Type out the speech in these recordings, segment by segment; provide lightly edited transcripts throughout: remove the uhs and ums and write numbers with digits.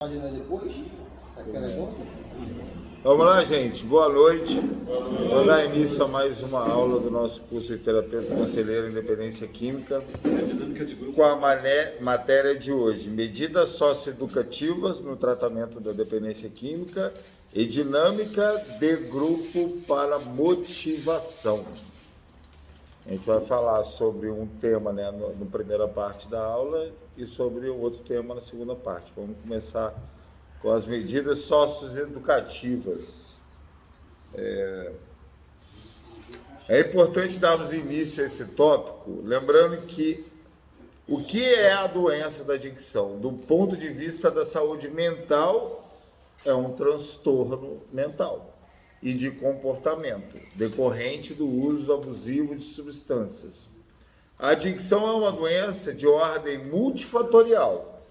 Página depois? Aquela é. Vamos lá, gente. Boa noite. Vou dar início a mais uma aula do nosso curso de terapeuta conselheiro em dependência química com a matéria de hoje: medidas socioeducativas no tratamento da dependência química e dinâmica de grupo para motivação. A gente vai falar sobre um tema, né, na primeira parte da aula e sobre o outro tema na segunda parte. Vamos começar com as medidas socioeducativas. É importante darmos início a esse tópico, lembrando que o que é a doença da adicção? Do ponto de vista da saúde mental, é um transtorno mental e de comportamento decorrente do uso abusivo de substâncias. A adicção é uma doença de ordem multifatorial,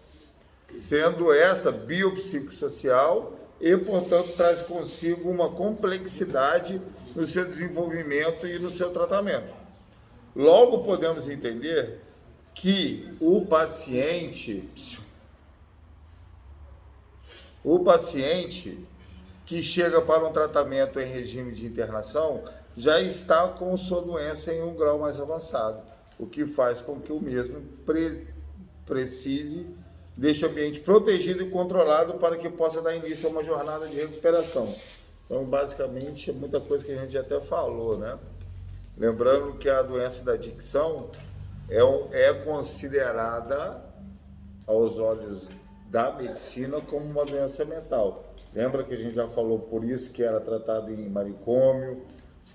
sendo esta biopsicossocial e, portanto, traz consigo uma complexidade no seu desenvolvimento e no seu tratamento. Logo, podemos entender que o paciente que chega para um tratamento em regime de internação já está com sua doença em um grau mais avançado, o que faz com que o mesmo precise deste ambiente protegido e controlado para que possa dar início a uma jornada de recuperação. Então, basicamente, é muita coisa que a gente até falou, né? Lembrando que a doença da adicção é considerada, aos olhos da medicina, como uma doença mental. Lembra que a gente já falou por isso que era tratado em manicômio,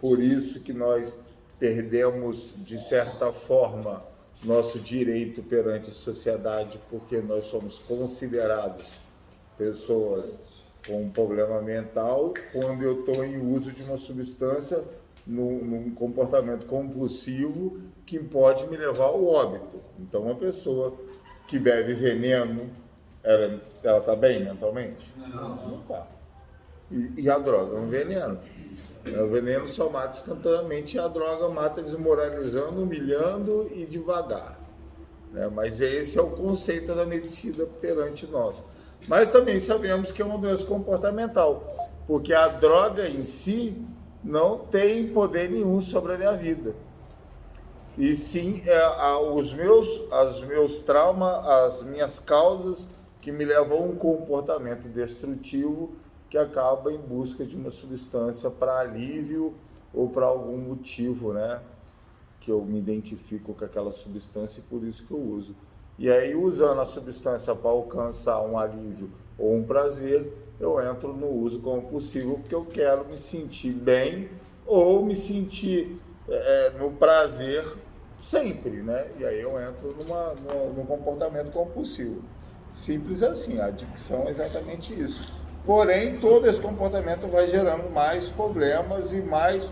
por isso que nós perdemos, de certa forma, nosso direito perante a sociedade, porque nós somos considerados pessoas com um problema mental quando eu estou em uso de uma substância num comportamento compulsivo que pode me levar ao óbito. Então, uma pessoa que bebe veneno, ela está bem mentalmente? Não está. E a droga é um veneno. O veneno só mata instantaneamente e a droga mata desmoralizando, humilhando e devagar. Mas esse é o conceito da medicina perante nós. Mas também sabemos que é uma doença comportamental, porque a droga em si não tem poder nenhum sobre a minha vida. E sim, os meus traumas, as minhas causas que me levam a um comportamento destrutivo que acaba em busca de uma substância para alívio ou para algum motivo, né? Que eu me identifico com aquela substância e por isso que eu uso. E aí, usando a substância para alcançar um alívio ou um prazer, eu entro no uso como possível, porque eu quero me sentir bem ou me sentir no prazer sempre, né? E aí eu entro num comportamento compulsivo. Simples assim, a adicção é exatamente isso. Porém, todo esse comportamento vai gerando mais problemas e mais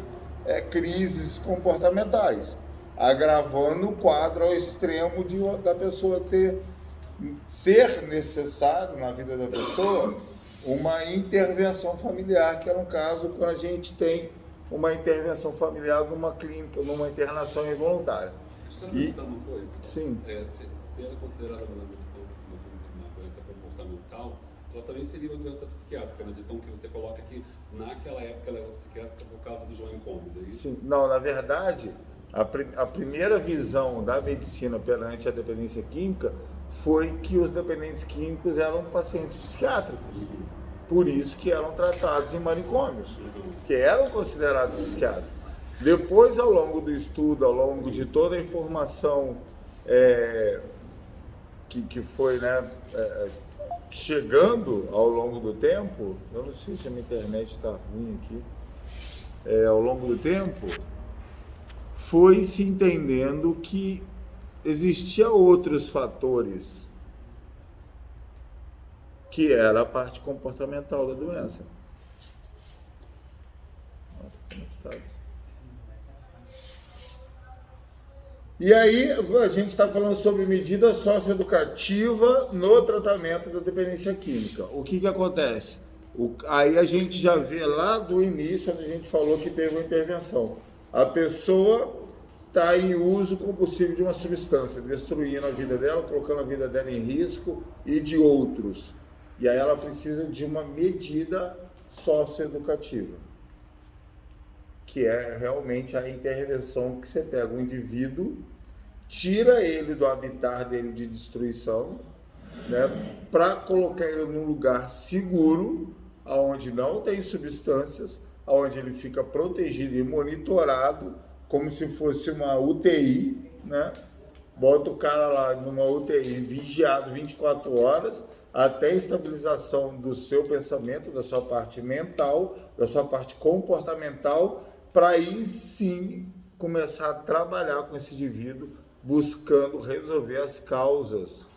crises comportamentais, agravando o quadro ao extremo da pessoa ser necessário na vida da pessoa uma intervenção familiar, que é um caso quando a gente tem uma intervenção familiar numa clínica, numa internação involuntária. Deixa eu perguntar uma coisa. Sim. Se ela é considerada uma doença comportamental, ela também seria uma doença psiquiátrica, mas então que você coloca que naquela época ela era psiquiátrica por causa do João Comes, é isso? Sim. Não, na verdade, a primeira visão da medicina perante a dependência química foi que os dependentes químicos eram pacientes psiquiátricos. Por isso que eram tratados em manicômios, que eram considerados psiquiátricos. Depois, ao longo do estudo, ao longo de toda a informação que foi, né, chegando ao longo do tempo, eu não sei se a minha internet está ruim aqui, ao longo do tempo, foi se entendendo que existia outros fatores, que era a parte comportamental da doença. E aí, a gente está falando sobre medida socioeducativa no tratamento da dependência química. O que acontece? Aí a gente já vê lá do início, onde a gente falou que teve uma intervenção. A pessoa está em uso compulsivo de uma substância, destruindo a vida dela, colocando a vida dela em risco e de outros. E aí ela precisa de uma medida socioeducativa, que é realmente a intervenção que você pega o indivíduo, tira ele do habitat dele de destruição, né, para colocar ele num lugar seguro, onde não tem substâncias, onde ele fica protegido e monitorado, como se fosse uma UTI, né? Bota o cara lá numa UTI vigiado 24 horas, até a estabilização do seu pensamento, da sua parte mental, da sua parte comportamental, para aí sim começar a trabalhar com esse indivíduo, buscando resolver as causas,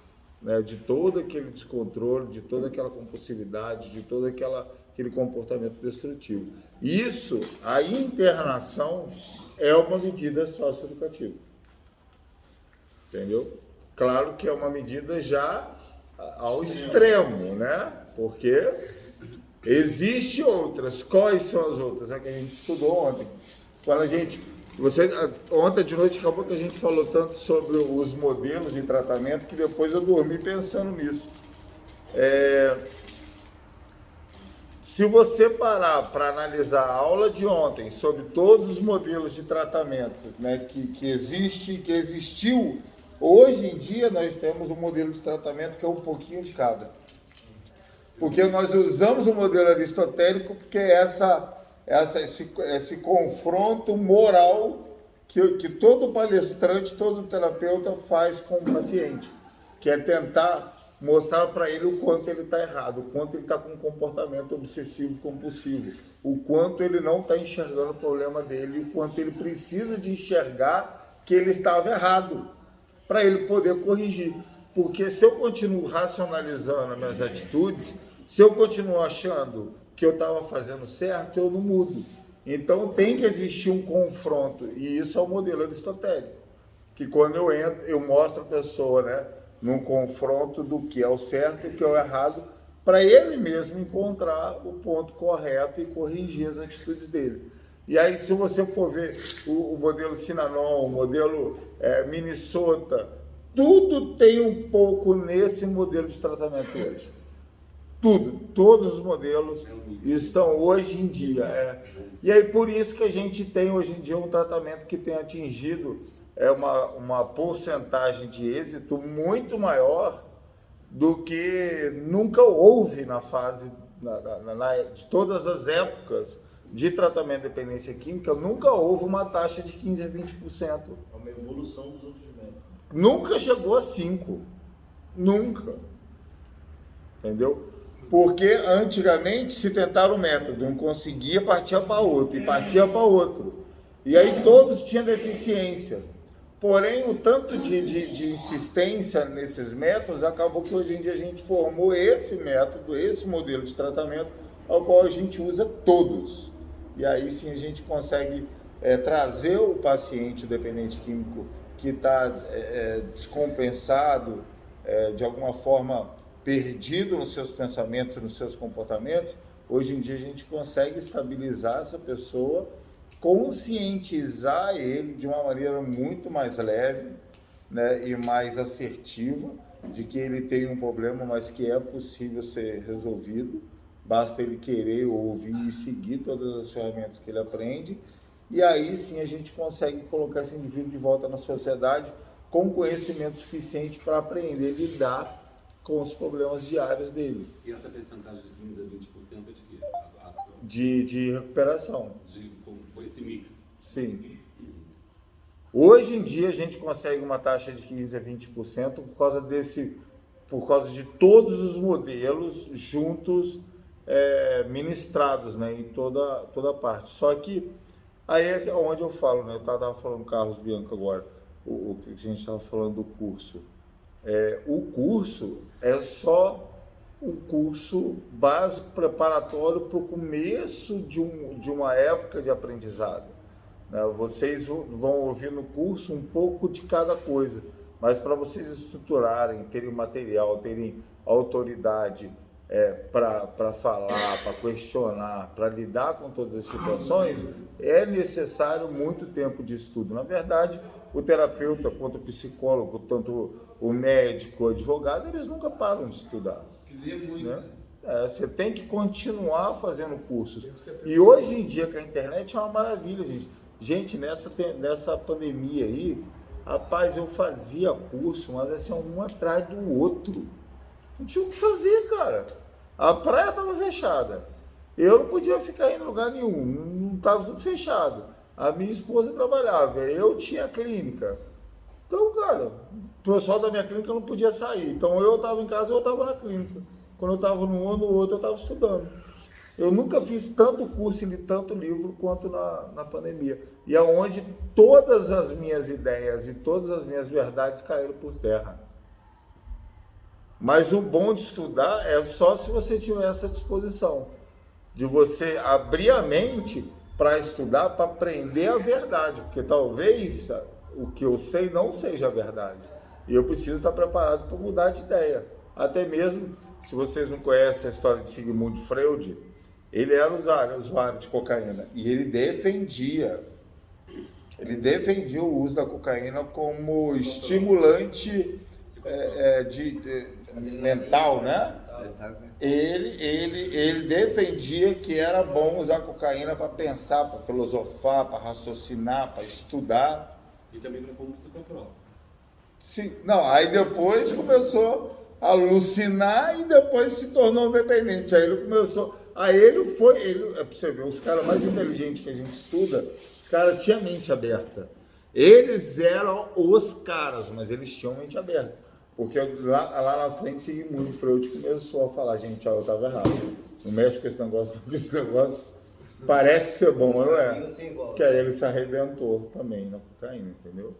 né, de todo aquele descontrole, de toda aquela compulsividade, de todo aquele comportamento destrutivo. Isso, a internação, é uma medida socioeducativa. Entendeu? Claro que é uma medida já ao extremo, né? Porque existem outras. Quais são as outras? É que a gente estudou ontem. Ontem de noite acabou que a gente falou tanto sobre os modelos de tratamento que depois eu dormi pensando nisso. Se você parar para analisar a aula de ontem sobre todos os modelos de tratamento, né, que existiu, hoje em dia nós temos um modelo de tratamento que é um pouquinho de cada. Porque nós usamos o modelo aristotélico porque esse confronto moral que todo palestrante, todo terapeuta faz com o paciente, que é tentar mostrar para ele o quanto ele está errado, o quanto ele está com um comportamento obsessivo compulsivo, o quanto ele não está enxergando o problema dele, o quanto ele precisa de enxergar que ele estava errado, para ele poder corrigir. Porque se eu continuo racionalizando as minhas atitudes, se eu continuo achando que eu estava fazendo certo, eu não mudo. Então tem que existir um confronto, e isso é o modelo aristotélico, que quando eu entro, eu mostro a pessoa, né, num confronto do que é o certo e o que é o errado, para ele mesmo encontrar o ponto correto e corrigir as atitudes dele. E aí, se você for ver o modelo Sinanon, o modelo Minnesota, tudo tem um pouco nesse modelo de tratamento hoje. Tudo, todos os modelos estão hoje em dia. E aí, por isso que a gente tem hoje em dia um tratamento que tem atingido uma porcentagem de êxito muito maior do que nunca houve na fase, de todas as épocas de tratamento de dependência química, nunca houve uma taxa de 15% a 20%. É uma evolução dos outros métodos. Nunca chegou a 5%. Nunca. Entendeu? Porque antigamente se tentava o método, não conseguia, partia para outro, e partia para outro. E aí todos tinham deficiência. Porém, o tanto de insistência nesses métodos, acabou que hoje em dia a gente formou esse método, esse modelo de tratamento, ao qual a gente usa todos. E aí sim a gente consegue trazer o paciente, o dependente químico, que está descompensado, de alguma forma perdido nos seus pensamentos, nos seus comportamentos. Hoje em dia a gente consegue estabilizar essa pessoa, conscientizar ele de uma maneira muito mais leve, né, e mais assertiva, de que ele tem um problema, mas que é possível ser resolvido. Basta ele querer ouvir e seguir todas as ferramentas que ele aprende, e aí sim a gente consegue colocar esse indivíduo de volta na sociedade com conhecimento suficiente para aprender a lidar com os problemas diários dele. E essa percentagem de 15% a 20% é de quê? De recuperação. Com esse mix? Sim. Hoje em dia a gente consegue uma taxa de 15% a 20% por causa de todos os modelos juntos, ministrados, né, em toda parte. Só que aí é onde eu falo, né, eu estava falando Carlos Bianco agora, o que a gente estava falando do curso. O curso é só um curso básico preparatório para o começo de uma época de aprendizado. Vocês vão ouvir no curso um pouco de cada coisa, mas para vocês estruturarem, terem material, terem autoridade para falar, para questionar, para lidar com todas as situações, é necessário muito tempo de estudo. Na verdade, o terapeuta, quanto o psicólogo, tanto o médico, o advogado, eles nunca param de estudar. Que lê muito, né? Você tem que continuar fazendo cursos. E hoje em dia, com a internet, é uma maravilha, gente. Gente, nessa pandemia aí, rapaz, eu fazia curso, mas assim, um atrás do outro. Não tinha o que fazer, cara. A praia estava fechada. Eu não podia ficar em lugar nenhum. Não estava tudo fechado. A minha esposa trabalhava. Eu tinha clínica. Então, cara, o pessoal da minha clínica não podia sair. Então, eu estava em casa, eu estava na clínica. Quando eu estava num ou no outro, eu estava estudando. Eu nunca fiz tanto curso e li tanto livro quanto na pandemia. E é onde todas as minhas ideias e todas as minhas verdades caíram por terra. Mas o bom de estudar é só se você tiver essa disposição. De você abrir a mente para estudar, para aprender a verdade. Porque talvez o que eu sei não seja a verdade. E eu preciso estar preparado para mudar de ideia. Até mesmo, se vocês não conhecem a história de Sigmund Freud, ele era usuário de cocaína. E ele defendia o uso da cocaína como estimulante mental, né? Ele defendia que era bom usar cocaína para pensar, para filosofar, para raciocinar, para estudar. E também para como psicotrópico. Sim, não, aí depois começou a alucinar e depois se tornou dependente. Aí ele começou. Pra você ver, os caras mais inteligentes que a gente estuda, os caras tinham mente aberta. Eles eram os caras, mas eles tinham mente aberta. Porque lá na frente, Sigmund Freud começou a falar, gente, eu estava errado. Não mexe com esse negócio, porque esse negócio parece ser bom, mas não é. Que aí ele se arrebentou também na cocaína, entendeu?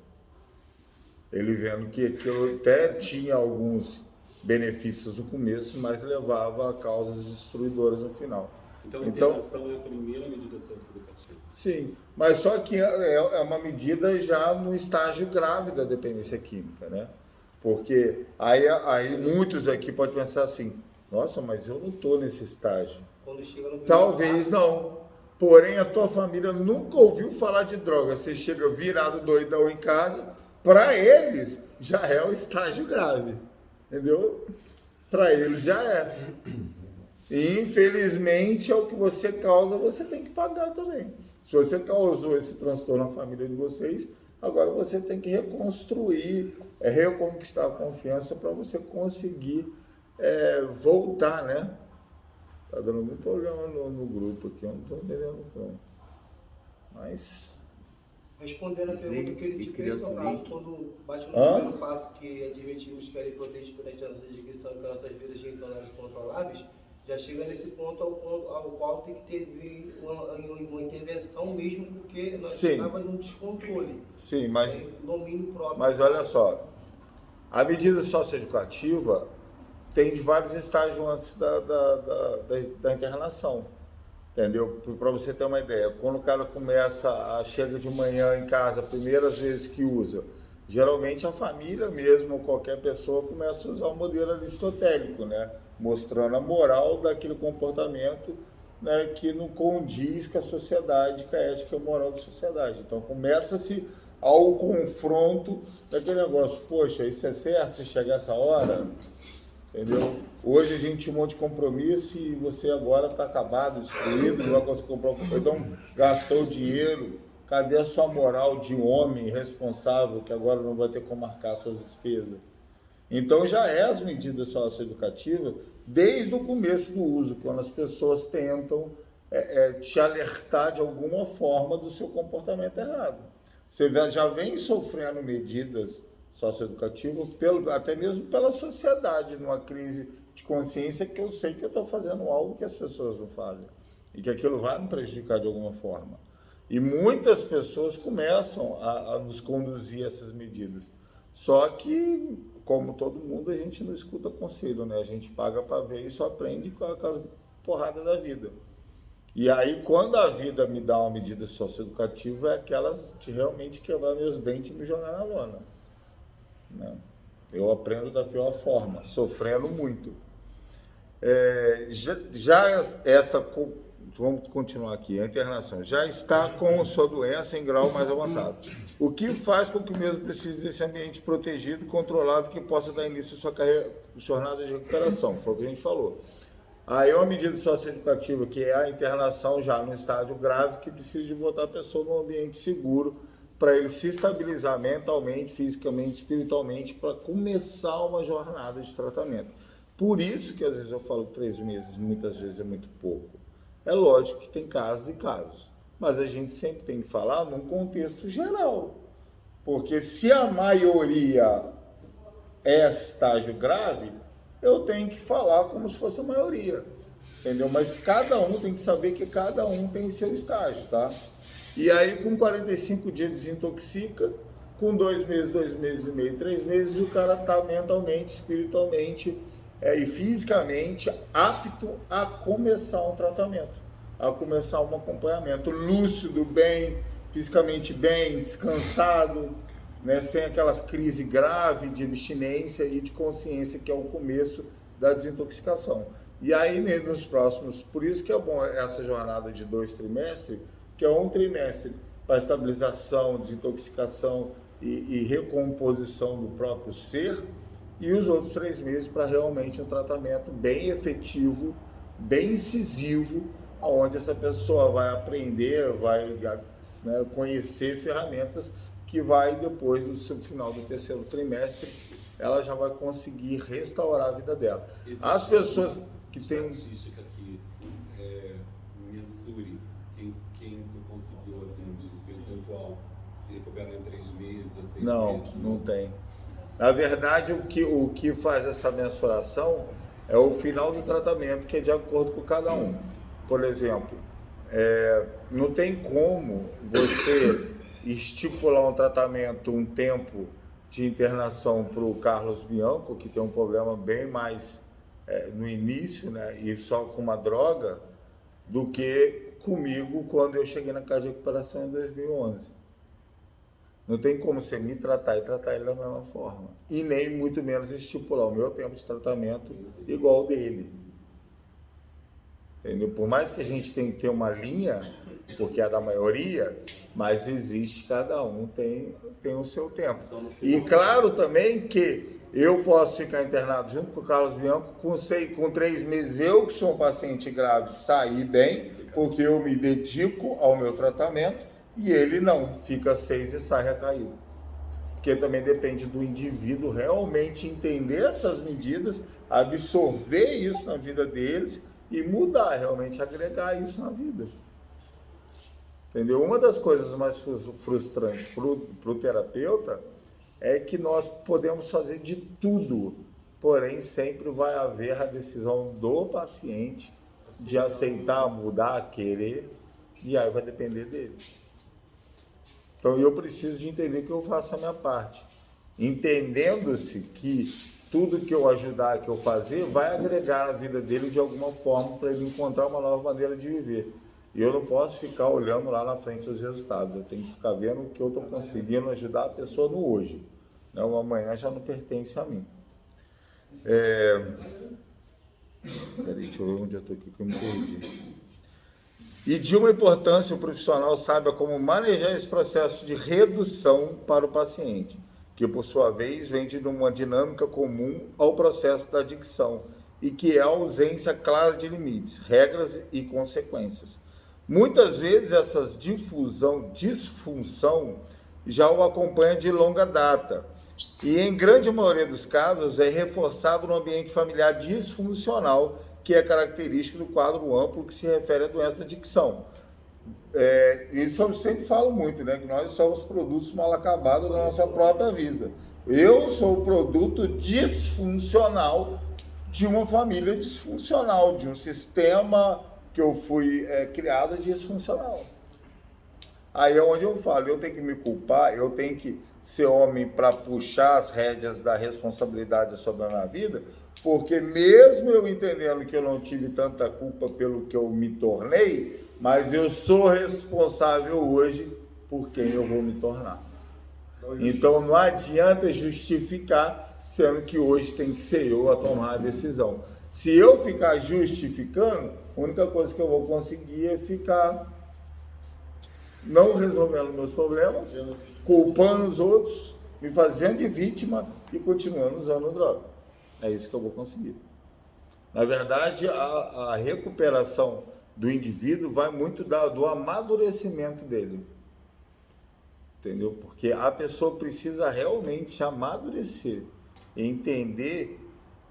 Ele vendo que aquilo até tinha alguns benefícios no começo, mas levava a causas destruidoras no final. Então, a internação é a primeira medida socioeducativa. Sim, mas só que é uma medida já no estágio grave da dependência química, né? Porque aí muitos aqui podem pensar assim, nossa, mas eu não estou nesse estágio. Talvez não. Porém, a tua família nunca ouviu falar de droga. Você chega virado doidão em casa, para eles já é o estágio grave. Entendeu? Para eles já é. E infelizmente é o que você causa, você tem que pagar também. Se você causou esse transtorno na família de vocês, agora você tem que reconstruir, reconquistar a confiança para você conseguir voltar, né? Tá dando muito problema no grupo aqui, eu não estou entendendo não. Mas... Respondendo a pergunta que ele te fez, Sr. Carlos, quando bate no primeiro passo que admitimos que ele protege perante a nossa jurisdição e que nossas vidas sejam tornadas controláveis, já chega nesse ponto ao qual tem que ter uma intervenção mesmo, porque nós estávamos num descontrole. Sim, mas, sem domínio próprio. Mas olha só, a medida socioeducativa tem vários estágios antes da internação. Entendeu? Para você ter uma ideia, quando o cara chega de manhã em casa, primeiras vezes que usa, geralmente a família mesmo, ou qualquer pessoa, começa a usar o modelo aristotélico, né? Mostrando a moral daquele comportamento, né, que não condiz com a sociedade, com a ética e a moral da sociedade. Então começa-se ao confronto daquele negócio, poxa, isso é certo se chegar essa hora? Entendeu? Hoje a gente tinha um monte de compromisso e você agora está acabado, destruído, não vai conseguir comprar um compromisso, então gastou dinheiro. Cadê a sua moral de homem responsável que agora não vai ter como marcar suas despesas? Então já é as medidas socioeducativas desde o começo do uso, quando as pessoas tentam te alertar de alguma forma do seu comportamento errado. Você já vem sofrendo medidas socioeducativas, até mesmo pela sociedade, numa crise de consciência que eu sei que eu estou fazendo algo que as pessoas não fazem e que aquilo vai me prejudicar de alguma forma. E muitas pessoas começam a nos conduzir a essas medidas. Só que, como todo mundo, a gente não escuta conselho, né? A gente paga para ver e só aprende com as porradas da vida. E aí, quando a vida me dá uma medida socioeducativa, é aquelas de realmente quebrar meus dentes e me jogar na lona. Né? Eu aprendo da pior forma, sofrendo muito. Vamos continuar aqui, a internação já está com sua doença em grau mais avançado, o que faz com que o mesmo precise desse ambiente protegido e controlado que possa dar início à sua jornada de recuperação, foi o que a gente falou. Aí é uma medida socioeducativa, que é a internação já no estágio grave, que precisa de botar a pessoa num ambiente seguro para ele se estabilizar mentalmente, fisicamente, espiritualmente, para começar uma jornada de tratamento. Por isso que às vezes eu falo que 3 meses, muitas vezes é muito pouco. É lógico que tem casos e casos, mas a gente sempre tem que falar num contexto geral. Porque se a maioria é estágio grave, eu tenho que falar como se fosse a maioria, entendeu? Mas cada um tem que saber que cada um tem seu estágio, tá? E aí com 45 dias desintoxica, com 2 meses, 2 meses e meio, 3 meses, o cara tá mentalmente, espiritualmente e fisicamente apto a começar um tratamento, a começar um acompanhamento lúcido, bem, fisicamente bem, descansado, né, sem aquelas crises graves de abstinência e de consciência, que é o começo da desintoxicação. E aí, nos próximos, por isso que é bom essa jornada de 2 trimestres, que é um trimestre para estabilização, desintoxicação e recomposição do próprio ser, e os outros 3 meses para realmente um tratamento bem efetivo, bem incisivo, onde essa pessoa vai aprender, vai, né, conhecer ferramentas que vai, depois do final do 3º trimestre, ela já vai conseguir restaurar a vida dela. Existe as pessoas que têm... estatística que mensure quem conseguiu, assim, de percentual se recuperar em 3 meses, 6 meses? Não tem. Na verdade, o que faz essa mensuração é o final do tratamento, que é de acordo com cada um. Por exemplo, não tem como você estipular um tratamento, um tempo de internação para o Carlos Bianco, que tem um problema bem mais no início, né, e só com uma droga, do que comigo quando eu cheguei na casa de recuperação em 2011. Não tem como você me tratar e tratar ele da mesma forma. E nem muito menos estipular o meu tempo de tratamento igual ao dele. Entendeu? Por mais que a gente tenha que ter uma linha, porque é da maioria, mas existe, cada um tem o seu tempo. E claro também que eu posso ficar internado junto com o Carlos Bianco, com 3 meses, eu que sou um paciente grave, sair bem, porque eu me dedico ao meu tratamento, e ele não, fica 6 e sai recaído. Porque também depende do indivíduo realmente entender essas medidas, absorver isso na vida deles e mudar, realmente agregar isso na vida. Entendeu? Uma das coisas mais frustrantes para o terapeuta é que nós podemos fazer de tudo, porém sempre vai haver a decisão do paciente de aceitar, mudar, querer, e aí vai depender dele. Então eu preciso de entender que eu faço a minha parte, entendendo-se que tudo que eu ajudar, que eu fazer, vai agregar na vida dele de alguma forma para ele encontrar uma nova maneira de viver. E eu não posso ficar olhando lá na frente os resultados, eu tenho que ficar vendo o que eu estou conseguindo ajudar a pessoa no hoje. Né? O amanhã já não pertence a mim. Peraí, deixa eu ver onde eu estou aqui que eu me perdi. E de uma importância, o profissional saiba como manejar esse processo de redução para o paciente, que por sua vez vem de uma dinâmica comum ao processo da adicção, e que é a ausência clara de limites, regras e consequências. Muitas vezes essa disfunção já o acompanha de longa data, e em grande maioria dos casos é reforçado no ambiente familiar disfuncional, que é característico do quadro amplo que se refere à doença da adicção. Isso eu sempre falo muito, né? Que nós somos produtos mal acabados da nossa própria vida. Eu sou o produto disfuncional de uma família disfuncional, de um sistema que eu fui criado disfuncional. Aí é onde eu falo, eu tenho que me culpar, eu tenho que ser homem para puxar as rédeas da responsabilidade sobre a minha vida, porque mesmo eu entendendo que eu não tive tanta culpa pelo que eu me tornei, mas eu sou responsável hoje por quem eu vou me tornar. Então não adianta justificar, sendo que hoje tem que ser eu a tomar a decisão. Se eu ficar justificando, a única coisa que eu vou conseguir é ficar não resolvendo meus problemas, culpando os outros, me fazendo de vítima e continuando usando droga. É isso que eu vou conseguir. Na verdade, a recuperação do indivíduo vai muito do amadurecimento dele. Entendeu? Porque a pessoa precisa realmente amadurecer e entender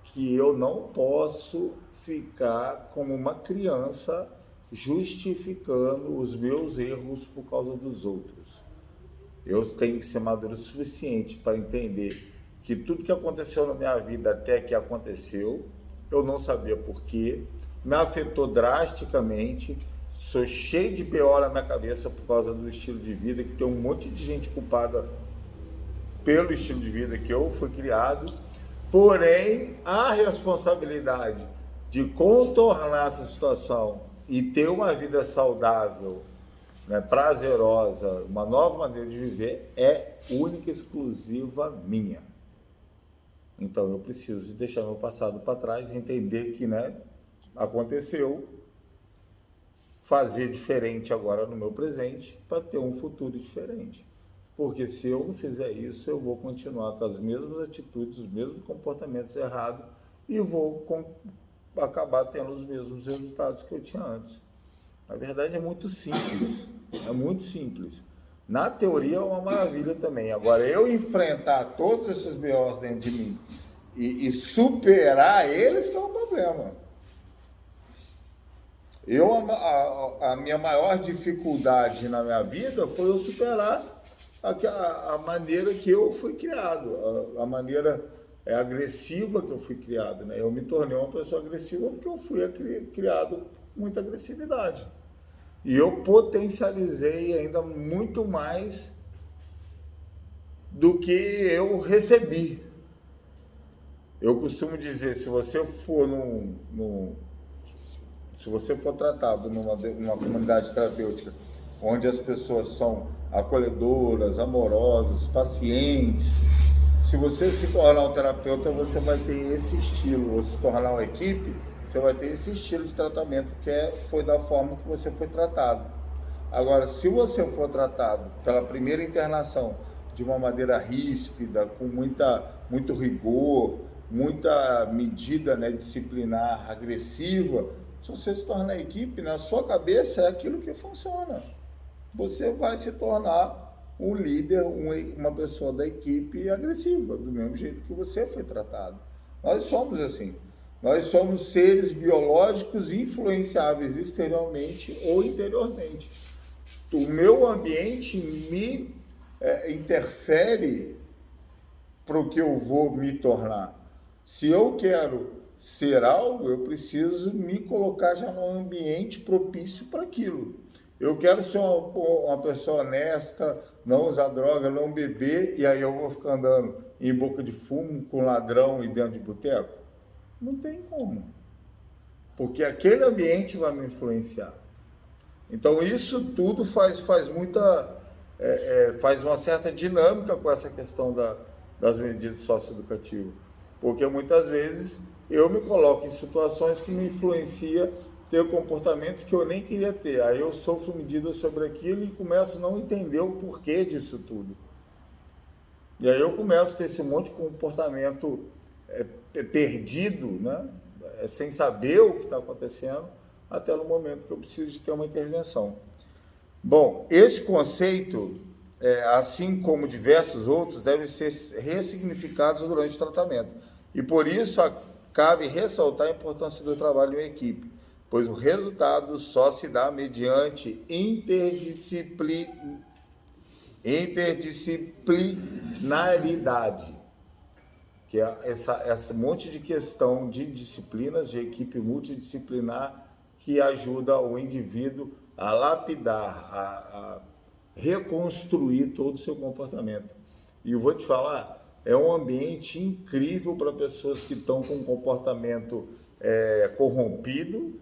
que eu não posso ficar como uma criança justificando os meus erros por causa dos outros. Eu tenho que ser maduro o suficiente para entender que tudo que aconteceu na minha vida até que aconteceu, eu não sabia por quê, me afetou drasticamente, sou cheio de BO na minha cabeça por causa do estilo de vida, que tem um monte de gente culpada pelo estilo de vida que eu fui criado, porém, a responsabilidade de contornar essa situação e ter uma vida saudável, né, prazerosa, uma nova maneira de viver, é única e exclusiva minha. Então eu preciso deixar meu passado para trás, entender que, né, aconteceu, fazer diferente agora no meu presente para ter um futuro diferente. Porque se eu não fizer isso, eu vou continuar com as mesmas atitudes, os mesmos comportamentos errados e vou acabar tendo os mesmos resultados que eu tinha antes. Na verdade é muito simples, é muito simples. Na teoria é uma maravilha também. Agora, eu enfrentar todos esses BOs dentro de mim e superar eles que é o problema. A minha maior dificuldade na minha vida foi eu superar a maneira que eu fui criado, a maneira agressiva que eu fui criado, né? Eu me tornei uma pessoa agressiva porque eu fui criado com muita agressividade. E eu potencializei ainda muito mais do que eu recebi. Eu costumo dizer, se você for se você for tratado numa comunidade terapêutica onde as pessoas são acolhedoras, amorosas, pacientes, se você se tornar um terapeuta, você vai ter esse estilo, ou se tornar uma equipe, você vai ter esse estilo de tratamento foi da forma que você foi tratado. Agora, se você for tratado pela primeira internação de uma maneira ríspida, com muito rigor, muita medida, né, disciplinar, agressiva, se você se tornar equipe, na sua cabeça é aquilo que funciona. Você vai se tornar um líder, uma pessoa da equipe agressiva, do mesmo jeito que você foi tratado. Nós somos assim. Nós somos seres biológicos influenciáveis exteriormente ou interiormente. O meu ambiente me interfere para o que eu vou me tornar. Se eu quero ser algo, eu preciso me colocar já num ambiente propício para aquilo. Eu quero ser uma pessoa honesta, não usar droga, não beber, e aí eu vou ficar andando em boca de fumo com ladrão e dentro de boteco? Não tem como. Porque aquele ambiente vai me influenciar. Então isso tudo faz uma certa dinâmica com essa questão das medidas socioeducativas. Porque muitas vezes eu me coloco em situações que me influenciam ter comportamentos que eu nem queria ter. Aí eu sofro medidas sobre aquilo e começo a não entender o porquê disso tudo. E aí eu começo a ter esse monte de comportamento perdido, né? Sem saber o que está acontecendo, até no momento que eu preciso de ter uma intervenção. Bom, esse conceito, assim como diversos outros, devem ser ressignificados durante o tratamento. E por isso cabe ressaltar a importância do trabalho em equipe, pois o resultado só se dá mediante interdisciplinaridade, que é esse monte de questão de disciplinas, de equipe multidisciplinar, que ajuda o indivíduo a lapidar, a reconstruir todo o seu comportamento. E eu vou te falar, é um ambiente incrível para pessoas que estão com um comportamento corrompido,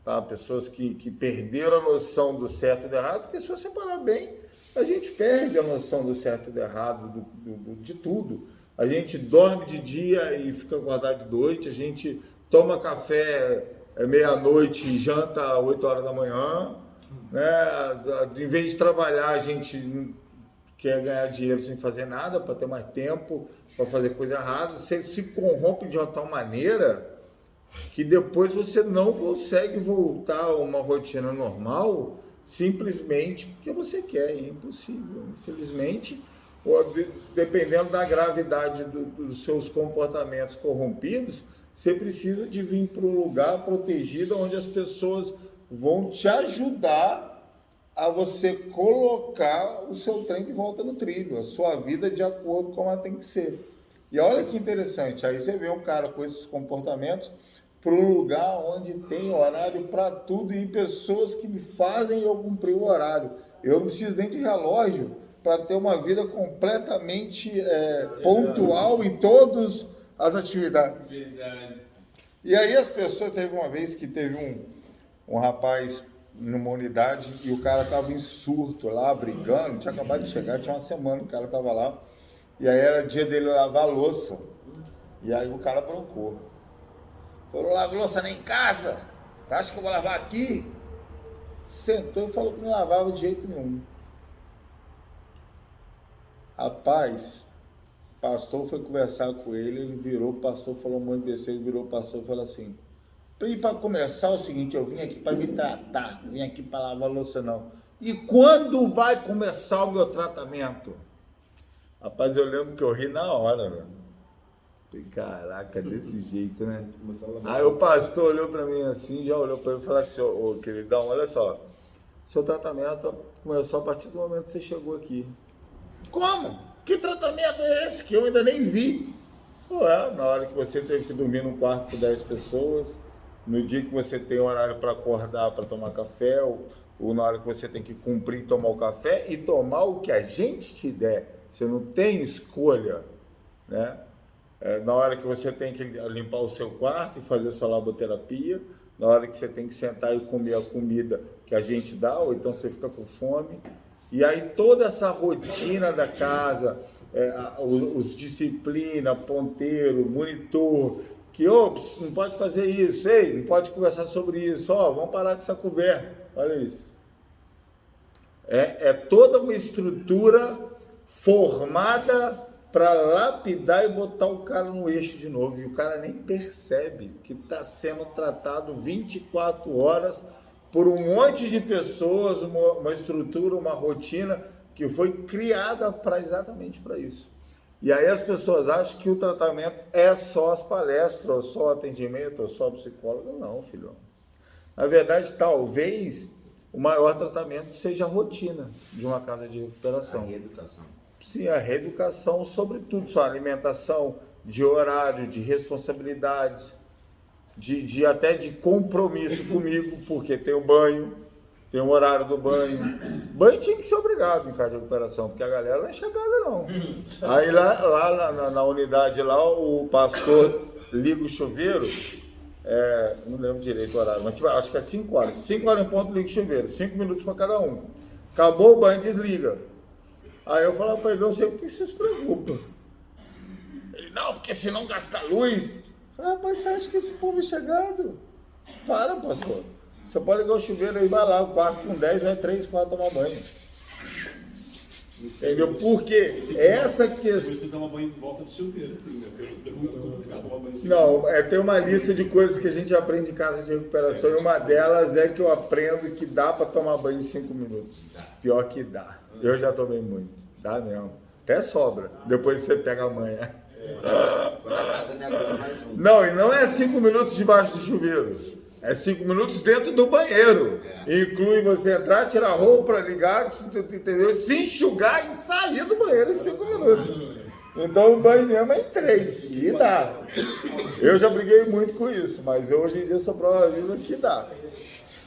tá? Pessoas que perderam a noção do certo e do errado, porque se você parar bem, a gente perde a noção do certo e do errado, de tudo. A gente dorme de dia e fica acordado de noite, a gente toma café meia-noite e janta às 8 horas da manhã, né? Em vez de trabalhar, a gente quer ganhar dinheiro sem fazer nada, para ter mais tempo, para fazer coisa errada. Você se corrompe de uma tal maneira que depois você não consegue voltar a uma rotina normal simplesmente porque você quer, é impossível. Infelizmente, dependendo da gravidade dos seus comportamentos corrompidos, você precisa de vir para um lugar protegido onde as pessoas vão te ajudar a você colocar o seu trem de volta no trilho, a sua vida de acordo com como ela tem que ser. E olha que interessante, aí você vê um cara com esses comportamentos para um lugar onde tem horário para tudo e pessoas que me fazem eu cumprir o horário. Eu não preciso nem de relógio para ter uma vida completamente pontual em todas as atividades. Verdade. E aí as pessoas, teve uma vez que teve um rapaz numa unidade e o cara estava em surto lá, brigando, tinha acabado de chegar, tinha uma semana que o cara estava lá, e aí era dia dele lavar a louça, e aí o cara broncou. Falou, lava louça nem em casa, acha que eu vou lavar aqui? Sentou e falou que não lavava de jeito nenhum. Rapaz, o pastor foi conversar com ele, ele virou, o pastor falou um monte de besteira, ele virou o pastor e falou assim, e para começar o seguinte, eu vim aqui para me tratar, não vim aqui para lavar louça não. E quando vai começar o meu tratamento? Rapaz, eu lembro que eu ri na hora, velho. Caraca, desse jeito, né? Aí o pastor olhou para mim assim, já olhou para mim e falou assim, ô queridão, olha só, seu tratamento começou a partir do momento que você chegou aqui. Como? Que tratamento é esse que eu ainda nem vi? Falei, na hora que você teve que dormir num quarto com 10 pessoas, no dia que você tem horário para acordar, para tomar café, ou na hora que você tem que cumprir tomar o café e tomar o que a gente te der. Você não tem escolha, né? Na hora que você tem que limpar o seu quarto e fazer sua laboterapia, na hora que você tem que sentar e comer a comida que a gente dá, ou então você fica com fome. E aí toda essa rotina da casa, os disciplina, ponteiro, monitor, que ops, não pode fazer isso, ei, não pode conversar sobre isso, vamos parar com essa conversa, olha isso. É toda uma estrutura formada para lapidar e botar o cara no eixo de novo, e o cara nem percebe que está sendo tratado 24 horas por um monte de pessoas, uma estrutura, uma rotina que foi criada exatamente para isso. E aí as pessoas acham que o tratamento é só as palestras, ou só o atendimento, ou só o psicólogo. Não, filhão. Na verdade, talvez o maior tratamento seja a rotina de uma casa de recuperação. A reeducação. Sim, a reeducação, sobretudo, sua alimentação, de horário, de responsabilidades, até de compromisso comigo, porque tem o banho, tem o horário do banho. Banho tinha que ser obrigado em casa de recuperação, porque a galera não é chegada, não. Aí lá na unidade, lá, o pastor liga o chuveiro, não lembro direito o horário, mas acho que é 5 horas. 5 horas em ponto liga o chuveiro, 5 minutos para cada um. Acabou o banho, desliga. Aí eu falava para ele, não sei por que você se preocupa. Ele, não, porque senão gasta luz. Eu falei, rapaz, você acha que esse povo é chegado? Para, pastor. Você pode ligar o chuveiro aí, vai lá, o quarto com 10, vai 3, 4 tomar banho. Entendeu? Porque essa questão... Você toma banho em volta do chuveiro, assim, né? É muito complicado tomar banho assim. Não, tem uma lista de coisas que a gente aprende em casa de recuperação, e uma delas é que eu aprendo que dá para tomar banho em 5 minutos. Pior que dá. Eu já tomei muito. Dá mesmo. Até sobra. Depois você pega a manha. Não, e não é 5 minutos debaixo do chuveiro. É 5 minutos dentro do banheiro. Inclui você entrar, tirar a roupa, ligar, entendeu? Se enxugar e sair do banheiro em 5 minutos. Então o banho mesmo é em 3. E dá. Eu já briguei muito com isso, mas eu hoje em dia sou prova viva que dá.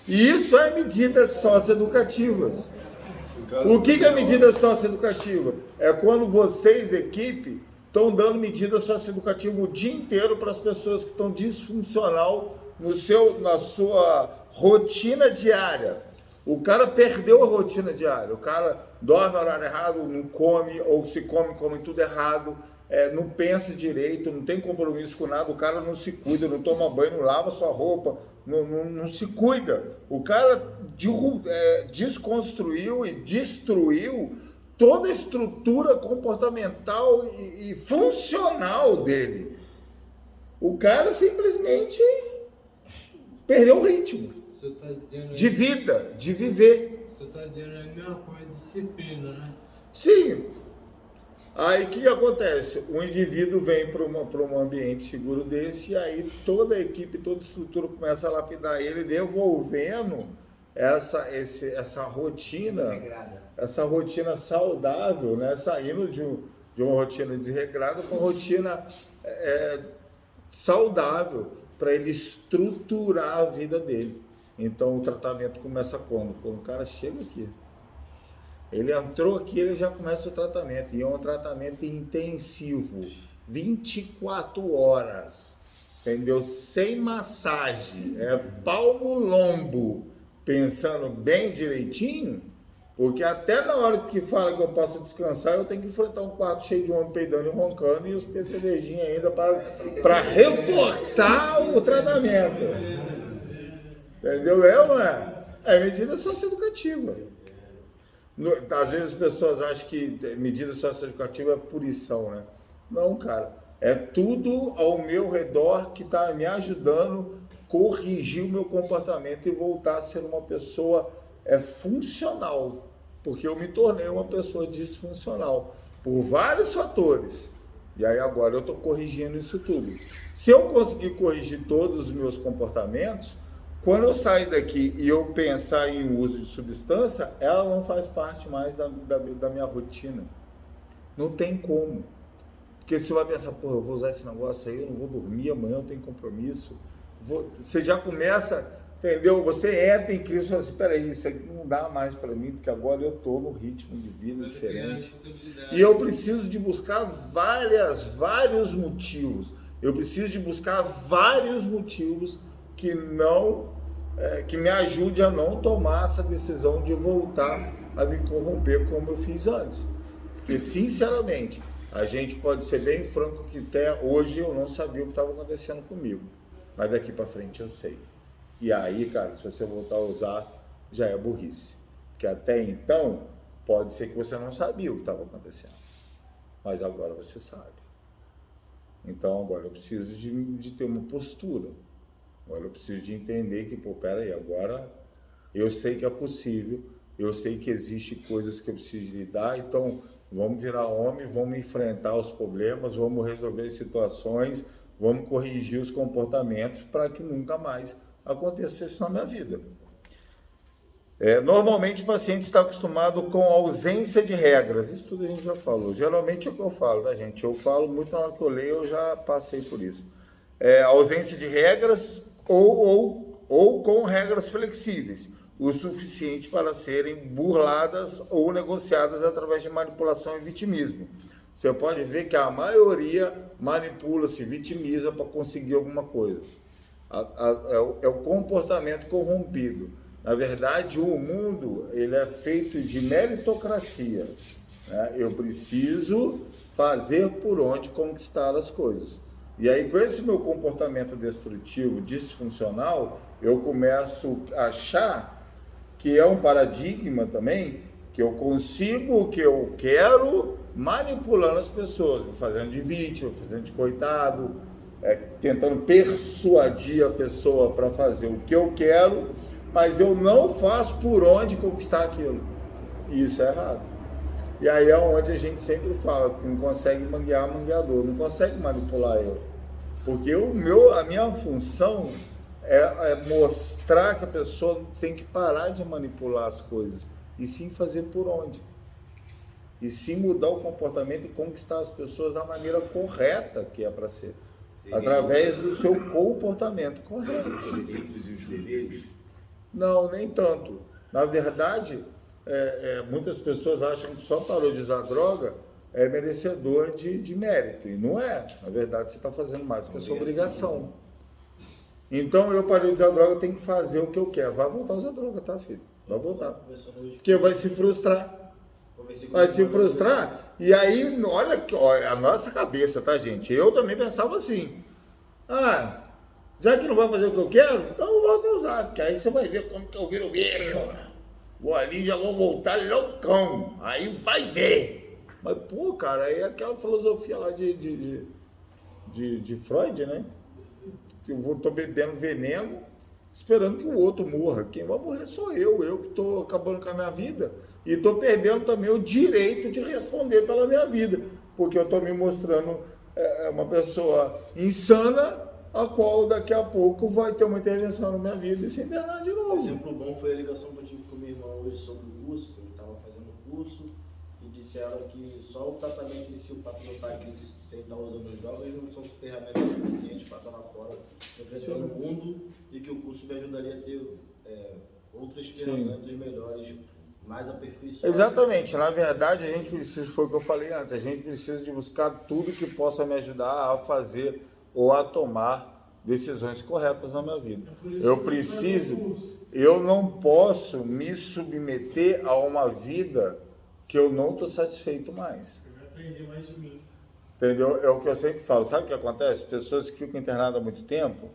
E isso é medidas socioeducativas. O que é medida socioeducativa? É quando vocês, equipe, estão dando medida socioeducativa o dia inteiro para as pessoas que estão disfuncional na sua rotina diária. O cara perdeu a rotina diária, o cara dorme no horário errado, não come, ou se come tudo errado, não pensa direito, não tem compromisso com nada, o cara não se cuida, não toma banho, não lava sua roupa, não se cuida. O cara desconstruiu e destruiu toda a estrutura comportamental e funcional dele. O cara simplesmente perdeu o ritmo Você tá dizendo de vida, de viver. Você está dizendo a mesma coisa, disciplina, né? Sim. Aí o que acontece? O indivíduo vem para um ambiente seguro desse e aí toda a equipe, toda a estrutura começa a lapidar ele, devolvendo essa rotina, essa rotina saudável, né? Saindo de uma rotina desregrada para uma rotina saudável, para ele estruturar a vida dele. Então o tratamento começa quando? Quando o cara chega aqui. Ele entrou aqui, ele já começa o tratamento. E é um tratamento intensivo. 24 horas. Entendeu? Sem massagem. É pau no lombo. Pensando bem direitinho. Porque até na hora que fala que eu posso descansar, eu tenho que enfrentar um quarto cheio de homem peidando e roncando e os PCDzinhos ainda para reforçar o tratamento. Entendeu? Não é? É medida socioeducativa. Às vezes as pessoas acham que medida socioeducativa é punição, né? Não, cara. É tudo ao meu redor que está me ajudando a corrigir o meu comportamento e voltar a ser uma pessoa funcional. Porque eu me tornei uma pessoa disfuncional por vários fatores. E aí agora eu estou corrigindo isso tudo. Se eu conseguir corrigir todos os meus comportamentos, quando eu sair daqui e eu pensar em uso de substância, ela não faz parte mais da minha rotina. Não tem como. Porque você vai pensar, pô, eu vou usar esse negócio aí, eu não vou dormir, amanhã eu tenho compromisso. Você já começa, entendeu? Você entra em crise e fala assim, peraí, isso aqui não dá mais para mim, porque agora eu estou num ritmo de vida diferente. E eu preciso de buscar vários motivos. Eu preciso de buscar vários motivos que me ajude a não tomar essa decisão de voltar a me corromper como eu fiz antes. Porque, sinceramente, a gente pode ser bem franco que até hoje eu não sabia o que estava acontecendo comigo. Mas daqui para frente eu sei. E aí, cara, se você voltar a usar, já é burrice. Porque até então, pode ser que você não sabia o que estava acontecendo. Mas agora você sabe. Então, agora eu preciso de ter uma postura. Agora eu preciso de entender que, pô, peraí, agora eu sei que é possível, eu sei que existem coisas que eu preciso lidar, então vamos virar homem, vamos enfrentar os problemas, vamos resolver situações, vamos corrigir os comportamentos para que nunca mais aconteça isso na minha vida. Normalmente o paciente está acostumado com a ausência de regras, isso tudo a gente já falou, geralmente é o que eu falo, tá, gente? Eu falo muito na hora que eu leio, eu já passei por isso. Ausência de regras ou com regras flexíveis, o suficiente para serem burladas ou negociadas através de manipulação e vitimismo. Você pode ver que a maioria manipula, se vitimiza para conseguir alguma coisa. É o comportamento corrompido. Na verdade, o mundo ele é feito de meritocracia, né? Eu preciso fazer por onde conquistar as coisas. E aí, com esse meu comportamento destrutivo, disfuncional, eu começo a achar que é um paradigma também, que eu consigo o que eu quero manipulando as pessoas, me fazendo de vítima, me fazendo de coitado, tentando persuadir a pessoa para fazer o que eu quero, mas eu não faço por onde conquistar aquilo. E isso é errado. E aí é onde a gente sempre fala que não consegue manguear mangueador, não consegue manipular eu. Porque a minha função é mostrar que a pessoa tem que parar de manipular as coisas e sim fazer por onde. E sim mudar o comportamento e conquistar as pessoas da maneira correta que é para ser. Sim. Através do seu comportamento correto. Os direitos e os deveres? Não, nem tanto. Na verdade, muitas pessoas acham que só parou de usar droga é merecedor de mérito, e não é. Na verdade, você está fazendo mais do que a sua obrigação. Então, eu parei de usar droga, eu tenho que fazer o que eu quero. Vai voltar a usar droga, tá, filho? Vai voltar. Porque vai se frustrar. Vai se frustrar, e aí, olha a nossa cabeça, tá, gente? Eu também pensava assim, já que não vai fazer o que eu quero, então eu volto a usar, que aí você vai ver como que eu viro bicho. Vou ali, já vou voltar loucão, aí vai ver. Mas, pô, cara, aí é aquela filosofia lá de Freud, né? Que eu tô bebendo veneno esperando que o outro morra. Quem vai morrer sou eu que estou acabando com a minha vida e estou perdendo também o direito de responder pela minha vida, porque eu estou me mostrando uma pessoa insana, a qual daqui a pouco vai ter uma intervenção na minha vida e se internar de Um novo. exemplo bom foi a ligação que eu tive com minha irmã hoje sobre o curso, que ele estava fazendo o curso, e disseram que só o tratamento em si, o fato de eu estar aqui sem estar usando as drogas, não são ferramentas suficientes para estar lá fora, enfrentando o mundo, e que o curso me ajudaria a ter outras ferramentas melhores, mais aperfeiçoadas. Exatamente, na verdade a gente precisa, foi o que eu falei antes, a gente precisa de buscar tudo que possa me ajudar a fazer ou a tomar decisões corretas na minha vida. Eu não posso me submeter a uma vida que eu não estou satisfeito mais. Eu vai aprender mais de mim. Entendeu? É o que eu sempre falo. Sabe o que acontece? Pessoas que ficam internadas há muito tempo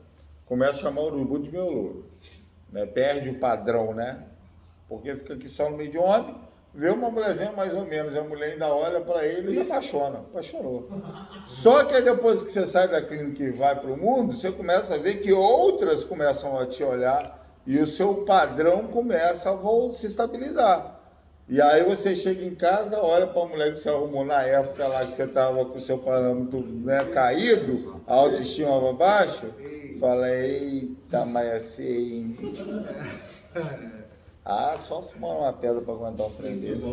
começam a chamar o urubu de meu louro. Né? Perde o padrão, né? Porque fica aqui só no meio de homem, vê uma mulherzinha mais ou menos, a mulher ainda olha para ele e apaixonou. Só que aí depois que você sai da clínica e vai para o mundo, você começa a ver que outras começam a te olhar e o seu padrão começa a se estabilizar. E aí você chega em casa, olha para a mulher que você arrumou na época lá que você estava com o seu parâmetro, né, caído, a autoestima para baixo, fala, eita, mas é feio, hein? Ah, só fumar uma pedra para aguentar um trem desse.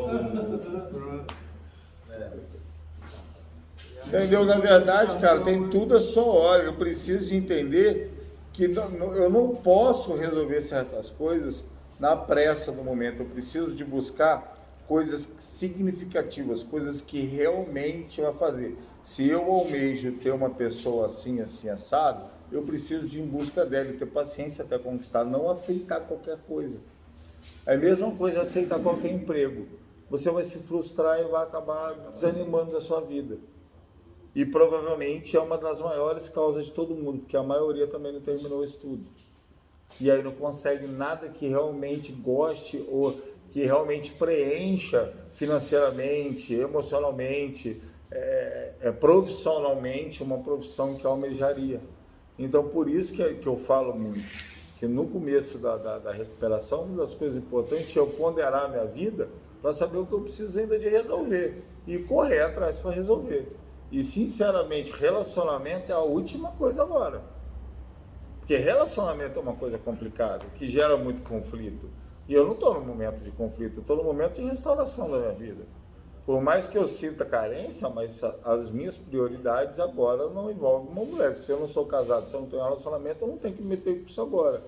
Entendeu? Na verdade, cara, tem tudo a sua hora. Eu preciso de entender que eu não posso resolver certas coisas na pressa do momento. Eu preciso de buscar coisas significativas, coisas que realmente vai fazer. Se eu almejo ter uma pessoa assim, assim, assado, eu preciso de ir em busca dela e ter paciência até conquistar, não aceitar qualquer coisa. É a mesma coisa aceitar qualquer emprego. Você vai se frustrar e vai acabar desanimando da sua vida. E provavelmente é uma das maiores causas de todo mundo, porque a maioria também não terminou o estudo. E aí não consegue nada que realmente goste ou que realmente preencha financeiramente, emocionalmente, profissionalmente, uma profissão que almejaria. Então, por isso que eu falo muito. Que no começo da recuperação, uma das coisas importantes é eu ponderar a minha vida para saber o que eu preciso ainda de resolver e correr atrás para resolver. E, sinceramente, relacionamento é a última coisa agora. Porque relacionamento é uma coisa complicada, que gera muito conflito. E eu não estou no momento de conflito, eu estou no momento de restauração da minha vida. Por mais que eu sinta carência, mas as minhas prioridades agora não envolvem uma mulher. Se eu não sou casado, se eu não tenho relacionamento, eu não tenho que me meter com isso agora.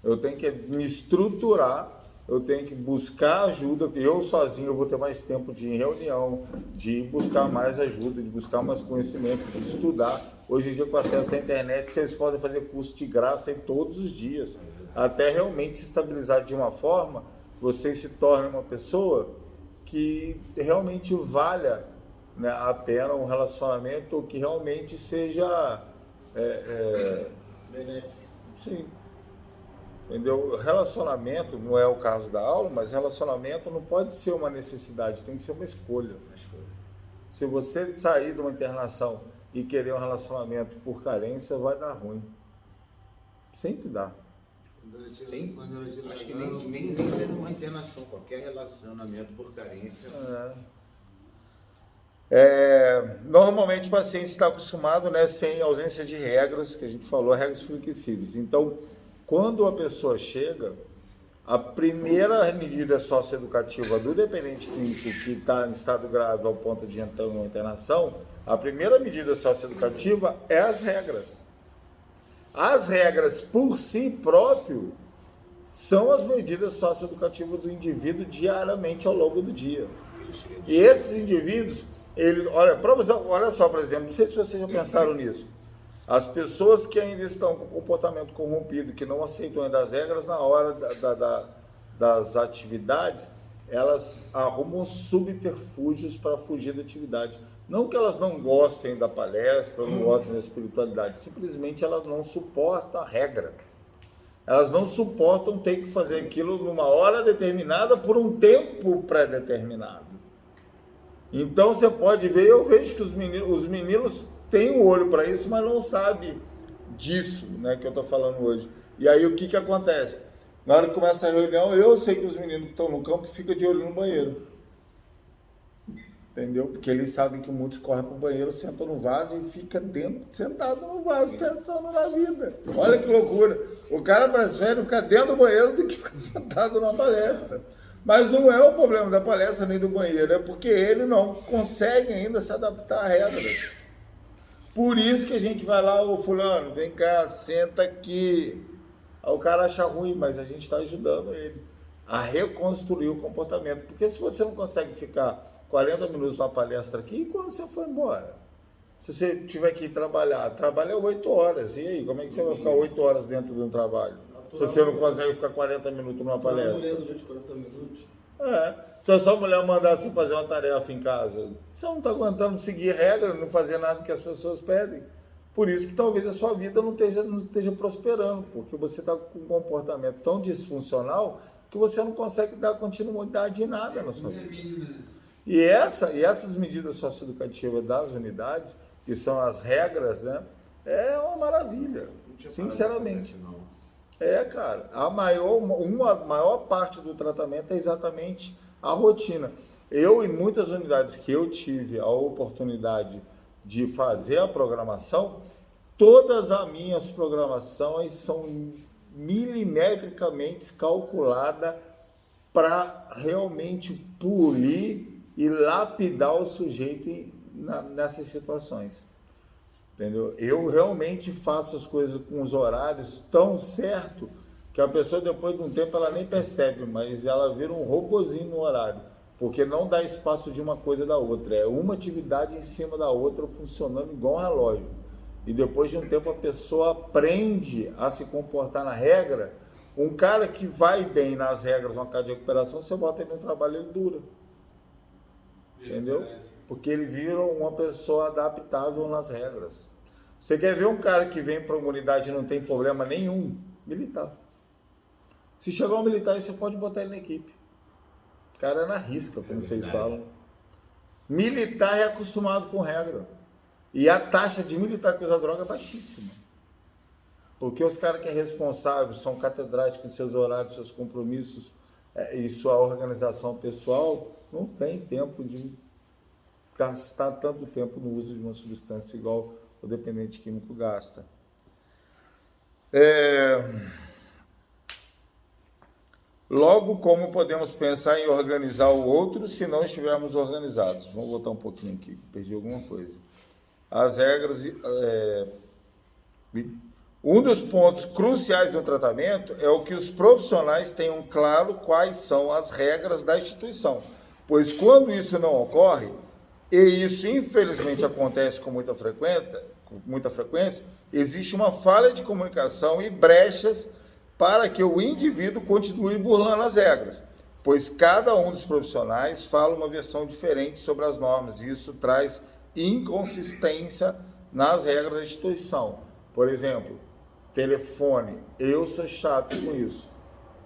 Eu tenho que me estruturar, eu tenho que buscar ajuda. Eu sozinho eu vou ter mais tempo de ir em reunião, de buscar mais ajuda, de buscar mais conhecimento, de estudar. Hoje em dia, com acesso à internet, vocês podem fazer curso de graça aí todos os dias. Até realmente se estabilizar de uma forma, você se torne uma pessoa que realmente valha, né, a pena um relacionamento que realmente seja Benéfico. sim, entendeu? Relacionamento não é o caso da aula, mas relacionamento não pode ser uma necessidade, tem que ser uma escolha. Se você sair de uma internação e querer um relacionamento por carência, vai dar ruim. Sempre dá. Sim, acho que nem sendo uma internação, qualquer relacionamento por carência. Normalmente o paciente está acostumado, né, sem ausência de regras, que a gente falou, regras flexíveis. Então, quando a pessoa chega, a primeira medida socioeducativa do dependente químico que está em estado grave ao ponto de entrar numa internação, a primeira medida socioeducativa é as regras. As regras por si próprio são as medidas socioeducativas do indivíduo diariamente ao longo do dia. E esses indivíduos, olha só, por exemplo, não sei se vocês já pensaram nisso. As pessoas que ainda estão com comportamento corrompido, que não aceitam ainda as regras, na hora das atividades, elas arrumam subterfúgios para fugir da atividade. Não que elas não gostem da palestra, não gostem da espiritualidade, simplesmente elas não suportam a regra. Elas não suportam ter que fazer aquilo numa hora determinada por um tempo pré-determinado. Então você pode ver, eu vejo que os meninos têm o olho para isso, mas não sabem disso, né, que eu estou falando hoje. E aí o que acontece? Na hora que começa a reunião, eu sei que os meninos que estão no campo ficam de olho no banheiro. Entendeu? Porque eles sabem que muitos correm para o banheiro, sentam no vaso e fica dentro, sentado no vaso, pensando na vida. Olha que loucura. O cara prefere ficar dentro do banheiro do que ficar sentado na palestra. Mas não é o problema da palestra nem do banheiro, é porque ele não consegue ainda se adaptar a regras. Por isso que a gente vai lá, ô fulano, vem cá, senta aqui. Aí o cara acha ruim, mas a gente está ajudando ele a reconstruir o comportamento. Porque se você não consegue ficar 40 minutos na palestra aqui, e quando você for embora? Se você tiver que ir trabalhar, trabalha 8 horas. E aí, como é que você vai ficar 8 horas dentro de um trabalho? Se você não consegue ficar 40 minutos numa palestra. Durante 40 minutos. Se a sua mulher mandar você fazer uma tarefa em casa, você não está aguentando seguir regra, não fazer nada que as pessoas pedem. Por isso que talvez a sua vida não esteja prosperando, porque você está com um comportamento tão disfuncional que você não consegue dar continuidade em nada na sua vida. E essas medidas socioeducativas das unidades, que são as regras, né, é uma maravilha, sinceramente. Cara, uma maior parte do tratamento é exatamente a rotina. Eu, em muitas unidades que eu tive a oportunidade de fazer a programação, todas as minhas programações são milimetricamente calculadas para realmente polir e lapidar o sujeito nessas situações. Entendeu? Eu realmente faço as coisas com os horários tão certo que a pessoa depois de um tempo ela nem percebe, mas ela vira um robozinho no horário, porque não dá espaço de uma coisa da outra, é uma atividade em cima da outra funcionando igual um relógio. E depois de um tempo a pessoa aprende a se comportar na regra. Um cara que vai bem nas regras numa casa de recuperação, você bota ele no trabalho, ele dura. Entendeu? Porque ele vira uma pessoa adaptável nas regras. Você quer ver um cara que vem para uma unidade e não tem problema nenhum? Militar. Se chegar um militar, você pode botar ele na equipe. O cara é na risca, como vocês falam. Militar é acostumado com regra. E a taxa de militar que usa droga é baixíssima. Porque os caras que são responsáveis, são catedráticos em seus horários, seus compromissos e sua organização pessoal, não tem tempo de gastar tanto tempo no uso de uma substância igual o dependente químico gasta. Logo, como podemos pensar em organizar o outro se não estivermos organizados? Vamos voltar um pouquinho aqui, perdi alguma coisa. As regras... Um dos pontos cruciais do tratamento é o que os profissionais tenham claro quais são as regras da instituição, pois quando isso não ocorre, e isso infelizmente acontece com muita frequência, existe uma falha de comunicação e brechas para que o indivíduo continue burlando as regras, pois cada um dos profissionais fala uma versão diferente sobre as normas, e isso traz inconsistência nas regras da instituição. Por exemplo, telefone, eu sou chato com isso,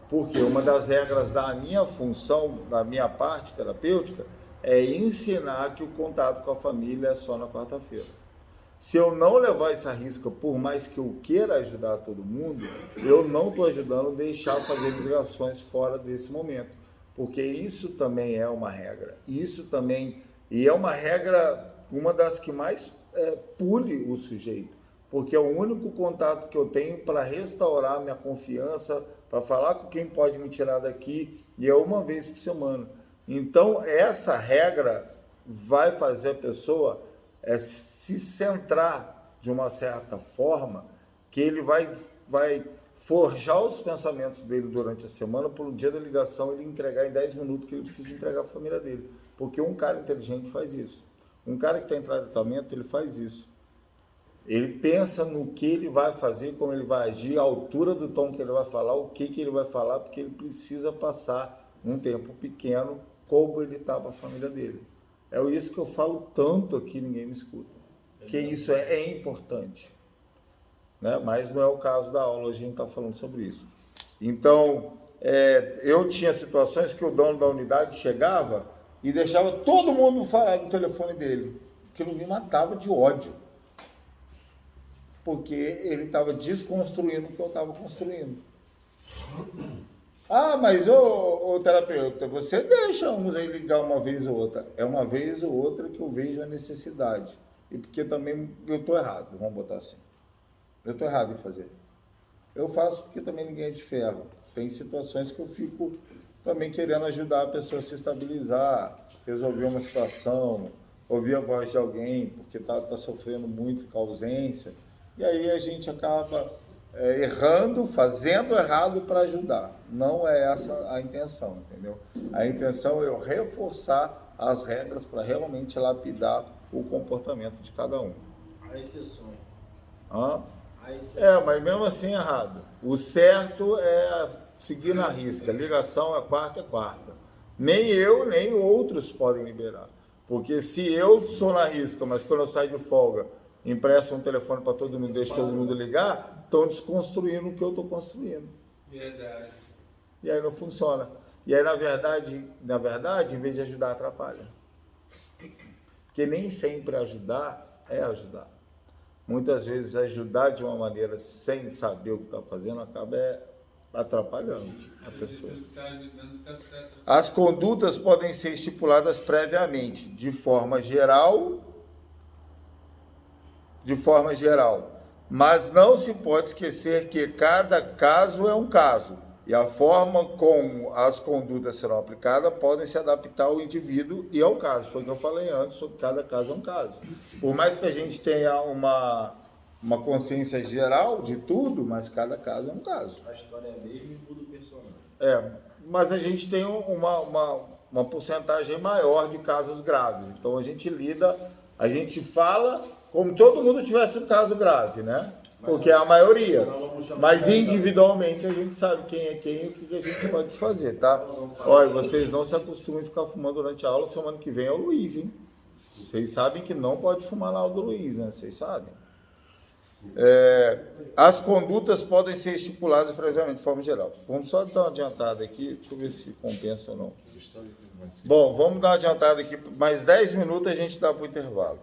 porque uma das regras da minha função, da minha parte terapêutica, é ensinar que o contato com a família é só na quarta-feira. Se eu não levar essa risca, por mais que eu queira ajudar todo mundo, eu não estou ajudando a deixar fazer ligações fora desse momento, porque isso também é uma regra. Isso também, e é uma regra, uma das que mais pule o sujeito, porque é o único contato que eu tenho para restaurar minha confiança, para falar com quem pode me tirar daqui, e é uma vez por semana. Então, essa regra vai fazer a pessoa se centrar de uma certa forma, que ele vai forjar os pensamentos dele durante a semana, por um dia da ligação ele entregar em 10 minutos que ele precisa entregar para a família dele. Porque um cara inteligente faz isso. Um cara que está em tratamento, ele faz isso. Ele pensa no que ele vai fazer, como ele vai agir, a altura do tom que ele vai falar, o que ele vai falar, porque ele precisa passar um tempo pequeno como ele está para a família dele. É isso que eu falo tanto aqui, ninguém me escuta. Porque isso é importante. Né? Mas não é o caso da aula, hoje a gente está falando sobre isso. Então, eu tinha situações que o dono da unidade chegava e deixava todo mundo falar do telefone dele. Aquilo me matava de ódio. porque ele estava desconstruindo o que eu estava construindo. Ah, mas ô terapeuta, você deixa uns aí ligar uma vez ou outra. É uma vez ou outra que eu vejo a necessidade. E porque também eu estou errado, vamos botar assim. Eu estou errado em fazer. Eu faço porque também ninguém é de ferro. Tem situações que eu fico também querendo ajudar a pessoa a se estabilizar, resolver uma situação, ouvir a voz de alguém, porque tá sofrendo muito com a ausência. E aí a gente acaba errando, fazendo errado para ajudar. Não é essa a intenção, entendeu? A intenção é eu reforçar as regras para realmente lapidar o comportamento de cada um. Há exceções. Hã? Há exceções. Mas mesmo assim errado. O certo é seguir na risca. Ligação é quarta. Nem eu, nem outros podem liberar. Porque se eu sou na risca, mas quando eu saio de folga, empresto um telefone para todo mundo, deixo todo mundo ligar, estão desconstruindo o que eu estou construindo. Verdade. E aí não funciona. E aí, na verdade, em vez de ajudar, atrapalha. Porque nem sempre ajudar é ajudar. Muitas vezes ajudar de uma maneira sem saber o que está fazendo acaba atrapalhando a pessoa. As condutas podem ser estipuladas previamente, de forma geral, mas não se pode esquecer que cada caso é um caso, e a forma como as condutas serão aplicadas podem se adaptar ao indivíduo e ao caso. Foi o que eu falei antes, sobre cada caso é um caso. Por mais que a gente tenha uma consciência geral de tudo, mas cada caso é um caso. A história é a mesma e muda o personagem. Mas a gente tem uma porcentagem maior de casos graves. Então a gente fala como todo mundo tivesse um caso grave, né? Porque é a maioria. Mas individualmente a gente sabe quem é quem e o que a gente pode fazer, tá? Olha, vocês não se acostumem a ficar fumando durante a aula, semana que vem é o Luiz, hein? Vocês sabem que não pode fumar na aula do Luiz, né? Vocês sabem. As condutas podem ser estipuladas previamente, de forma geral. Vamos só dar uma adiantada aqui, deixa eu ver se compensa ou não. Bom, vamos dar uma adiantada aqui, mais 10 minutos a gente dá para o intervalo.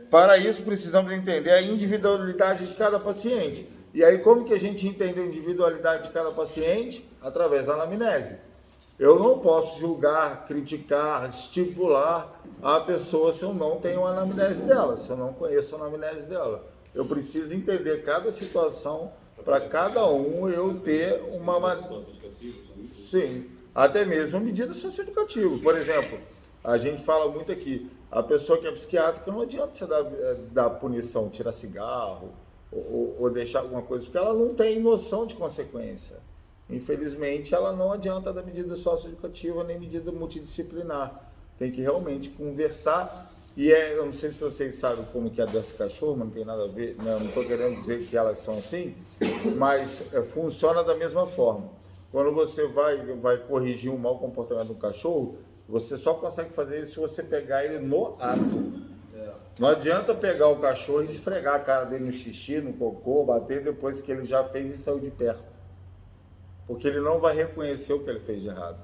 Para isso, precisamos entender a individualidade de cada paciente. E aí, como que a gente entende a individualidade de cada paciente? Através da anamnese. Eu não posso julgar, criticar, estipular a pessoa se eu não tenho a anamnese dela, se eu não conheço a anamnese dela. Eu preciso entender cada situação, para cada um eu ter uma... Sim, até mesmo medida socioeducativa. Por exemplo, a gente fala muito aqui, a pessoa que é psiquiátrica não adianta você dar punição, tirar cigarro ou deixar alguma coisa, porque ela não tem noção de consequência. Infelizmente, ela não adianta da medida socioeducativa nem medida multidisciplinar. Tem que realmente conversar. E eu não sei se vocês sabem como que é dessa cachorra, não tem nada a ver, não estou querendo dizer que elas são assim, mas funciona da mesma forma. Quando você vai corrigir um mau comportamento do cachorro, você só consegue fazer isso se você pegar ele no ato. Não adianta pegar o cachorro e esfregar a cara dele no xixi, no cocô, bater depois que ele já fez e saiu de perto. Porque ele não vai reconhecer o que ele fez de errado.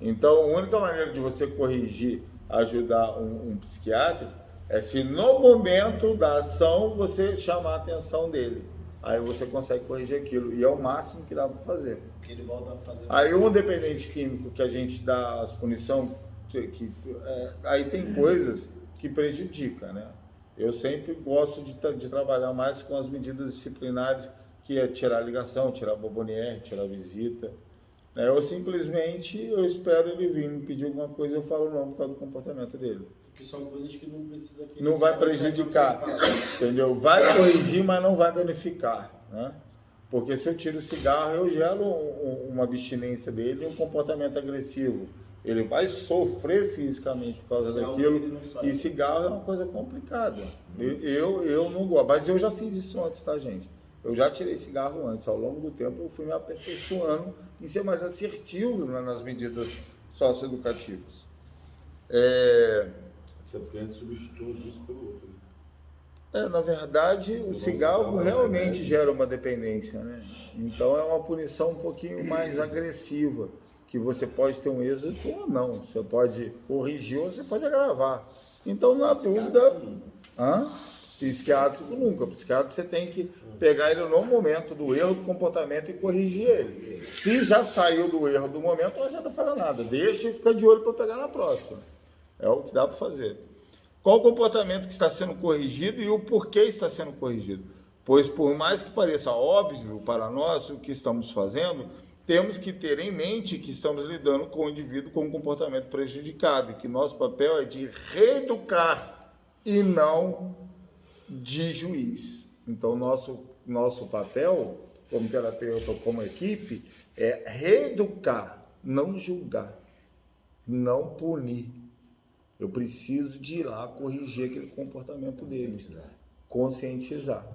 Então, a única maneira de você corrigir, ajudar um psiquiátrico, é se no momento da ação você chamar a atenção dele. Aí você consegue corrigir aquilo. E é o máximo que dá para fazer. Ele volta a fazer. Aí um dependente químico que a gente dá as punições, aí tem coisas que prejudicam, né? Eu sempre gosto de trabalhar mais com as medidas disciplinares, que é tirar a ligação, tirar a bomboniere, tirar a visita. Eu simplesmente, eu espero ele vir me pedir alguma coisa, eu falo não por causa do comportamento dele. Que são coisas que não precisa... Não vai prejudicar, entendeu? Vai corrigir, mas não vai danificar, né? Porque se eu tiro o cigarro, eu gero uma abstinência dele e um comportamento agressivo. Ele vai sofrer fisicamente por causa daquilo. E cigarro é uma coisa complicada. Eu não gosto, mas eu já fiz isso antes, tá, gente? Eu já tirei cigarro antes. Ao longo do tempo, eu fui me aperfeiçoando em ser mais assertivo nas medidas socioeducativas. Porque a gente substitui isso pelo outro. Na verdade, o cigarro realmente gera uma dependência, né? Então é uma punição um pouquinho mais agressiva, que você pode ter um êxito ou não. Você pode corrigir ou você pode agravar. Então, na dúvida... Psiquiátrico nunca. Psiquiátrico você tem que pegar ele no momento do erro do comportamento e corrigir ele. Se já saiu do erro do momento, não adianta falar nada. Deixa e fica de olho para pegar na próxima. É o que dá para fazer. Qual o comportamento que está sendo corrigido e o porquê está sendo corrigido? Pois por mais que pareça óbvio para nós o que estamos fazendo, temos que ter em mente que estamos lidando com o indivíduo com um comportamento prejudicado e que nosso papel é de reeducar e não de juiz. Então, nosso papel, como terapeuta, como equipe, é reeducar, não julgar, não punir. Eu preciso de ir lá corrigir aquele comportamento dele, conscientizar,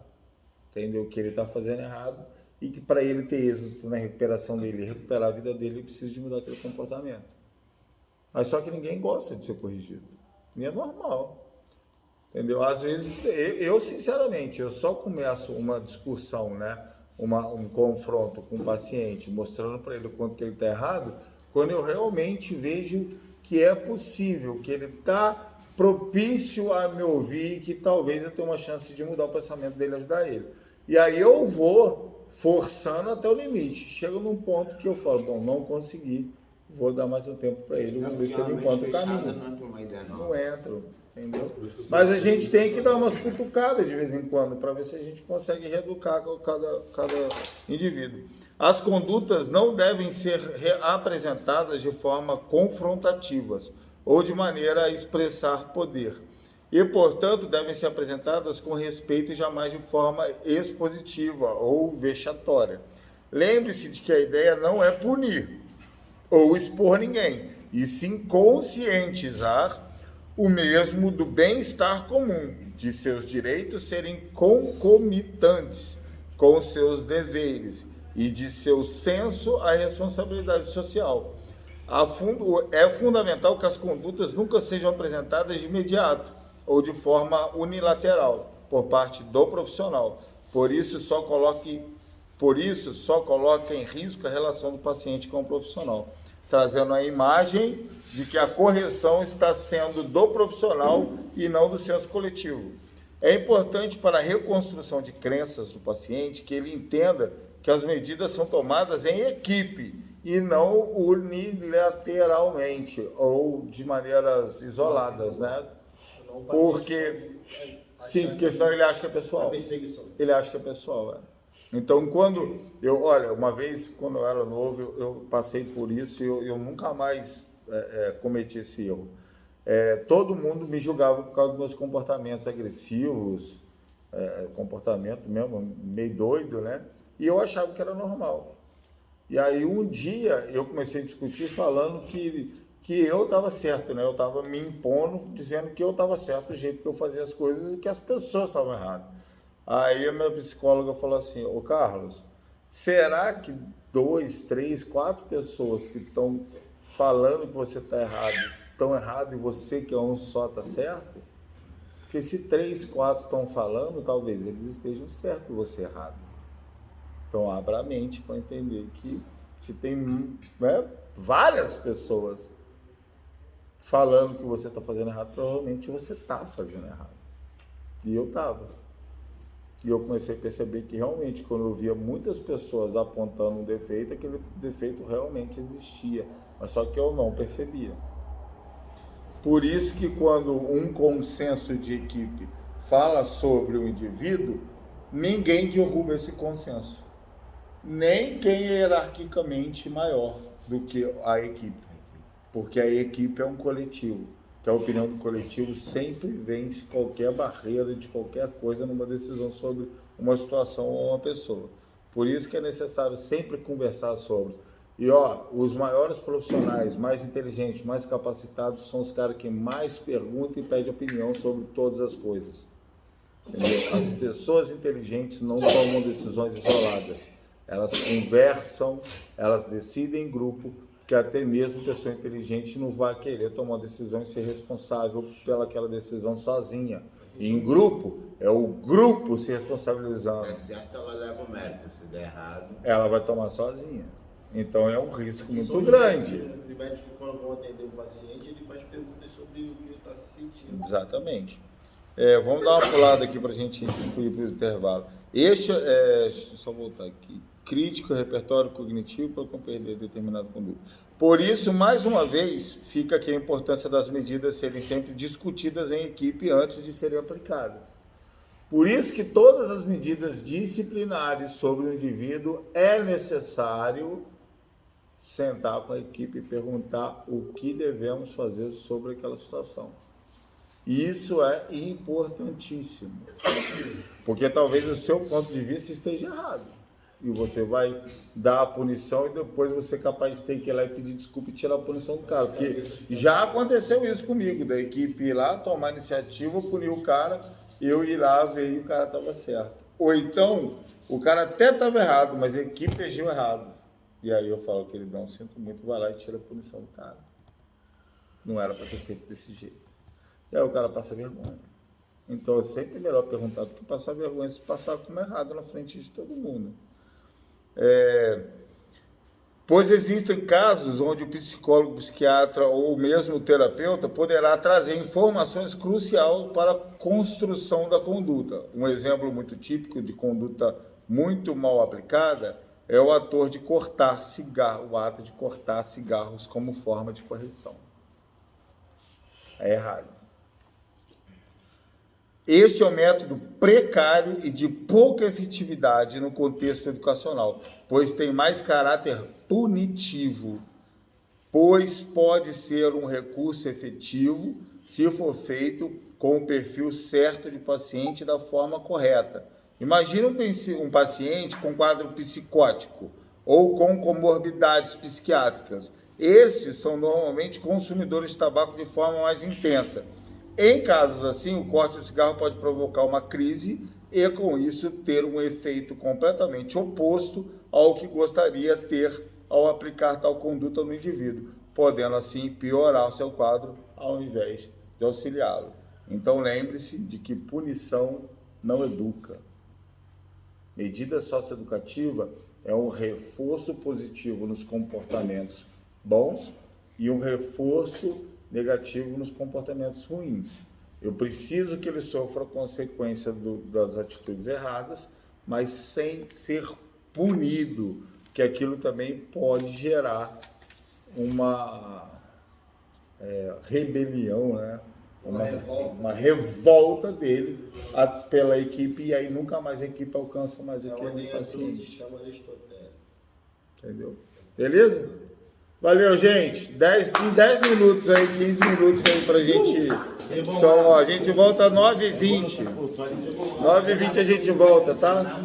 entendeu? Que ele está fazendo errado e que para ele ter êxito na recuperação dele, recuperar a vida dele, ele precisa de mudar aquele comportamento. Mas só que ninguém gosta de ser corrigido. E é normal. Entendeu? Às vezes, eu sinceramente, eu só começo uma discussão, né? Um confronto com o paciente, mostrando para ele o quanto que ele está errado, quando eu realmente vejo que é possível, que ele está propício a me ouvir, que talvez eu tenha uma chance de mudar o pensamento dele e ajudar ele. E aí eu vou forçando até o limite. Chega num ponto que eu falo, bom, não consegui, vou dar mais um tempo para ele, vamos ver se ele encontra o caminho. Não entra. Entendeu? Mas a gente tem que dar umas cutucadas de vez em quando para ver se a gente consegue reeducar cada indivíduo. As condutas não devem ser apresentadas de forma confrontativas ou de maneira a expressar poder. E, portanto, devem ser apresentadas com respeito e jamais de forma expositiva ou vexatória. Lembre-se de que a ideia não é punir ou expor ninguém, e sim conscientizar o mesmo do bem-estar comum, de seus direitos serem concomitantes com seus deveres e de seu senso à responsabilidade social. É fundamental que as condutas nunca sejam apresentadas de imediato ou de forma unilateral por parte do profissional. Por isso, só coloca em risco a relação do paciente com o profissional, trazendo a imagem de que a correção está sendo do profissional e não do senso coletivo. É importante para a reconstrução de crenças do paciente que ele entenda que as medidas são tomadas em equipe e não unilateralmente ou de maneiras isoladas, né? Porque senão ele acha que é pessoal. Ele acha que é pessoal, Então, uma vez, quando eu era novo, eu passei por isso e eu nunca mais cometi esse erro. Todo mundo me julgava por causa dos meus comportamentos agressivos, comportamento mesmo, meio doido, né? E eu achava que era normal. E aí, um dia, eu comecei a discutir falando que eu estava certo, né? Eu estava me impondo, dizendo que eu estava certo do jeito que eu fazia as coisas e que as pessoas estavam erradas. Aí a minha psicóloga falou assim, ô Carlos, será que 2, 3, 4 pessoas que estão falando que você está errado e você que é um só está certo? Porque se 3, 4 estão falando, talvez eles estejam certos e você errado. Então abra a mente para entender que se tem várias pessoas falando que você está fazendo errado, provavelmente você está fazendo errado. E eu estava. E eu comecei a perceber que realmente, quando eu via muitas pessoas apontando um defeito, aquele defeito realmente existia, mas só que eu não percebia. Por isso que quando um consenso de equipe fala sobre o indivíduo, ninguém derruba esse consenso. Nem quem é hierarquicamente maior do que a equipe. Porque a equipe é um coletivo. Que a opinião do coletivo sempre vence qualquer barreira de qualquer coisa numa decisão sobre uma situação ou uma pessoa. Por isso que é necessário sempre conversar sobre. E os maiores profissionais, mais inteligentes, mais capacitados, são os caras que mais perguntam e pedem opinião sobre todas as coisas. Entendeu? As pessoas inteligentes não tomam decisões isoladas. Elas conversam, elas decidem em grupo, que até mesmo pessoa inteligente não vai querer tomar uma decisão e ser responsável pelaquela decisão sozinha. E em grupo, é o grupo se responsabilizando. Se der certo, ela leva o mérito. Se der errado, ela vai tomar sozinha. Então é um risco muito grande. O médico, quando vão atender o paciente, ele faz perguntas sobre o que ele está se sentindo. Exatamente. Vamos dar uma pulada aqui para a gente ir para o intervalo. Deixa eu só voltar aqui. Crítico, repertório cognitivo para compreender determinado conduta. Por isso, mais uma vez, fica aqui a importância das medidas serem sempre discutidas em equipe antes de serem aplicadas. Por isso que todas as medidas disciplinares sobre o indivíduo é necessário sentar com a equipe e perguntar o que devemos fazer sobre aquela situação. Isso é importantíssimo, porque talvez o seu ponto de vista esteja errado. E você vai dar a punição e depois você é capaz de ter que ir lá e pedir desculpa e tirar a punição do cara. Porque já aconteceu isso comigo, da equipe ir lá, tomar iniciativa, punir o cara, eu ir lá ver e o cara estava certo. Ou então, o cara até estava errado, mas a equipe agiu errado. E aí eu falo, queridão, sinto muito, vai lá e tira a punição do cara. Não era para ter feito desse jeito. E aí o cara passa vergonha. Então é sempre melhor perguntar do que passar vergonha se passar como errado na frente de todo mundo. Pois existem casos onde o psicólogo, psiquiatra ou mesmo o terapeuta poderá trazer informações cruciais para a construção da conduta. Um exemplo muito típico de conduta muito mal aplicada é o ato de cortar cigarros como forma de correção. É errado. Este é um método precário e de pouca efetividade no contexto educacional, pois tem mais caráter punitivo, pois pode ser um recurso efetivo se for feito com o perfil certo de paciente da forma correta. Imagina um paciente com quadro psicótico ou com comorbidades psiquiátricas. Esses são normalmente consumidores de tabaco de forma mais intensa. Em casos assim, o corte do cigarro pode provocar uma crise e, com isso, ter um efeito completamente oposto ao que gostaria de ter ao aplicar tal conduta no indivíduo, podendo, assim, piorar o seu quadro ao invés de auxiliá-lo. Então, lembre-se de que punição não educa. Medida socioeducativa é um reforço positivo nos comportamentos bons e um reforço negativo nos comportamentos ruins. Eu preciso que ele sofra a consequência das atitudes erradas, mas sem ser punido, que aquilo também pode gerar uma rebelião, né? Uma revolta dele pela equipe, e aí nunca mais a equipe alcança mais aquele paciente. Entendeu? Beleza? Valeu, gente. Em 10 minutos aí, 15 minutos aí pra gente. A gente volta às 9h20. 9h20 a gente volta, tá?